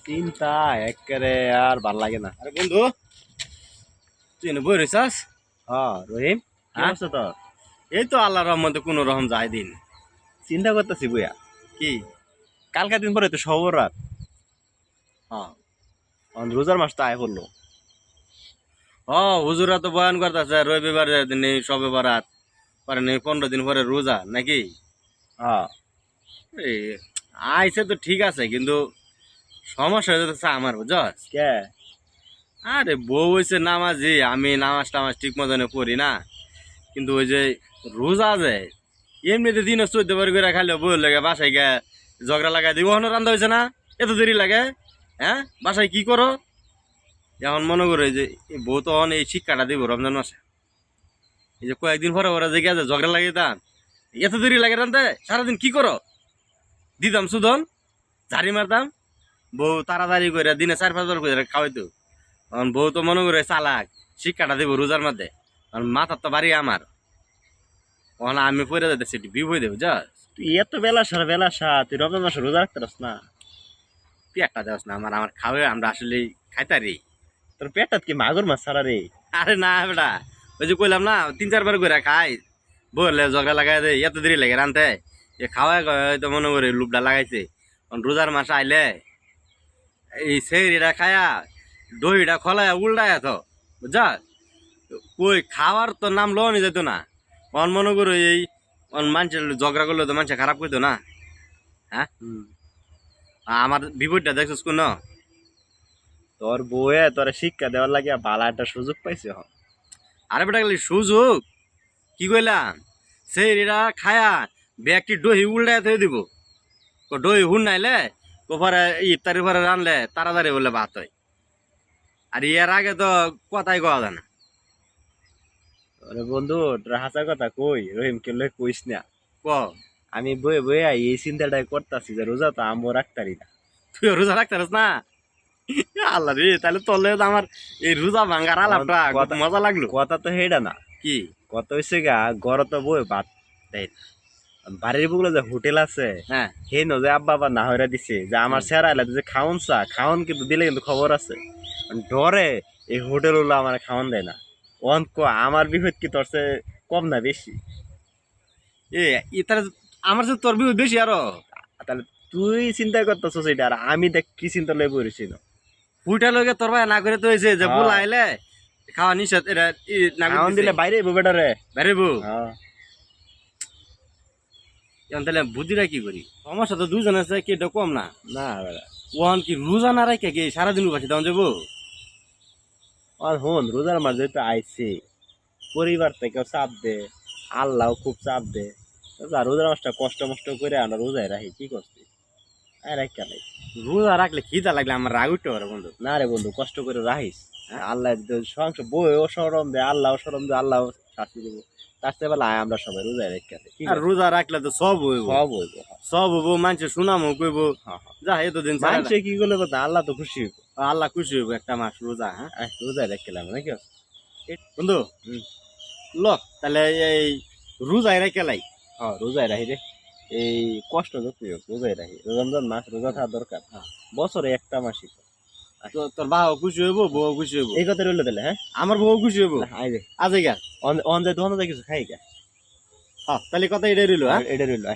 চিন্তা একেবারে আর ভাল লাগে না। আরে বন্ধু, তুই এনে বই রইছাস? হ্যাঁ রহিম, কি হ্যাঁ? অবস্থা তোর? এই তো আল্লাহর রহমতে কোনো রকম যায় দিন। চিন্তা করতেছি বইয়া, কি? কালকা দিন পরে তো সব রাত, হ্যাঁ রোজার মাস তো আয় পড়লো। হুজুরা তো বয়ান করতেছে রবিবার নেই, সবে বারাত পরে নেই, 15 দিন পরে রোজা নাকি? হ্যাঁ এই আইছে তো ঠিক আছে, কিন্তু সমস্যা হয়ে যাচ্ছে আমার, বুঝছস? কে? আরে বউ হয়েছে নামাজি, আমি নামাজ টামাজ ঠিক মতনে পড়ি না, কিন্তু ওই যে রোজা যে এমনিতে দিনে 14 বার করে খাইলে বউ লাগে বাসায় গিয়ে ঝগড়া লাগাই দিব। ওখানে রান্না হয়েছে না, এত দেরি লাগে? হ্যাঁ, বাসায় কি করো? এখন মনে করো এই যে বউ তো এই শিক্ষাটা দিব রমজান মাসে, এই যে কয়েকদিন পরে ওরা যে গেছে ঝগড়া লাগিয়ে দাম, এত দেরি লাগে রান্তে, সারাদিন কি করো? দিতাম সুদন, ঝাড়ি মারতাম, বউ তাড়াতাড়ি করে দিনে 4-5 বার করে খাওয়াইতো। এখন বউ তো মনে করে চালাক, শিক্ষাটা দিব রোজার মধ্যে, কারণ মাথার তো বাড়ি আমার। ওখানে আমি পড়ে যাইতেছি বিপদ দেব, যা তুই এত বেলা সারা তুই রমজান মাসে রোজা রাখতে পারস না? পেটটা দেওয়াস না আমার, আমার খাওয়াই আমরা আসলে খাইতারি। তোর পেটটা কি মাগুর মাছ ছাড়া রে? আরে না বেটা, ওই যে কইলাম না 3-4 বার করে খাই, বললে ঝগড়া লাগাই দেয়, এত দেরি লাগে রানতে, যে খাওয়াই তো মনে করে লুপটা লাগাইছে। রোজার মাস আইলে এই সেইটা খায়া দইটা খলায় উল্টায় তো, বুঝা, কই খাওয়ার তো নাম লওয়া যেত না। অন মনে করো এই মানুষের ঝগড়া করলে তো মানুষের খারাপ করতো না। হ্যাঁ, আমার বিপদটা দেখছিস কোন? তোর বউয়ে তোর শিক্ষা দেওয়ার লাগে ভালো একটা সুযোগ পাইছে এখন। আরে বেটা গেলি সুযোগ কি কইলাম, সেই রেটা খায়া ব্যাগটি দহি উল্টায় থয়ে দিব, দহি হুন নাইলে পরে ইফতারি পরে রানলে তাড়াতাড়ি বললে ভাত হয়। আর এর আগে তো কথাই কওয়া যায় না। আরে বন্ধু, তোর হাসা কথা কই, রহিম কে লই কইস না। ক, আমি বয়ে বয়ে এই চিন্তাটাই করতেছি যে রোজা তো আমও রাখতারি না। তুই রোজা রাখতে পারিস না? আল্লাহ রে, তাহলে তোর লগে তো আমার এই রোজা ভাঙ্গার আলাপটা খুব মজা লাগলো। কথা তো হেডা না, কি? কথা হইছে গা ঘর তো বই ভাত দেয় না। বাড়ির বুকলে যে হোটেল আছে, হ্যাঁ, হে ন যে আব্বা আবার না হইরা দিছে যে আমার সেরা এলা যে খাওন চা খাওন কিন্তু দিলে কিন্তু খবর আছে। ডরে এই হোটেল গুলো আমার খাওয়ান দেয় না। অন্ত আমার বিপদ কি তোর চেয়ে কম না বেশি? তাহলে আমার যে তোর বিপদ বেশি আরো। তাহলে তুই চিন্তা করতেছিস এটা, আর আমি দেখ কি চিন্তা লই পড়েছি না। ফুইটা লগে তোর ভাই না করে তো হয়েছে যে হ্যাঁ। বুলা আইলে খাওয়া নিষেধ, এটা না খাওন দিলে বাইরে বেটা রে। বেরেবু। হ্যাঁ এখন তাহলে বুদ্ধিটা কি করি? আমার সাথে দুজন আছে, কেটা কম না। না বেটা, ওহান কি রোজা না রাখে কি সারাদিন উপাসী তখন যাবো? আর হন রোজার মাঝে যেহেতু আইছে, পরিবার থেকেও চাপ দে, আল্লাহ খুব চাপ দে, রোজার মাসটা কষ্ট মষ্ট করে আমরা রোজায় রাখি, কি করছি আর একটা নাই। রোজা রাখলে খিদা লাগলে আমার রাগ উঠতে পারে বন্ধু। না রে বন্ধু, কষ্ট করে রাখিস, আল্লাহ সংসার বইও সরম দে, আল্লাহ সরম দে, আল্লাহ শাস্তি দেবো। তার চেয়ে বেলা আমরা সবাই রোজায় রেখে কি আর রোজা রাখলে তো সব হইব, সব হইব। সব হইব, মানুষের সুনামও কইব। যা এতদিন মানুষে কি করলে কথা, আল্লাহ তো খুশি হইব। আল্লাহ খুশি হইব একটা মাস রোজা। হ্যাঁ রোজায় রেখেলাম নাকি বন্ধু, ল তাহলে এই রোজায় রেখে লাই। হ্যাঁ রোজায় রাখি রে, এই কষ্ট যতই হোক রোজায় রাখি। রমজান মাস রোজা থাকা দরকার, বছরে একটা মাসই তো। তোর বাবা খুশি হইব, বউ খুশি হইব। এই কথা রইলো তাহলে। হ্যাঁ, আমার বউ খুশি হইব। আই রে আজে গা অন যাই, তখন কিছু খাই গা। হ্যাঁ, তাহলে কথা এটাই রইল। হ্যাঁ, এটা রইলো।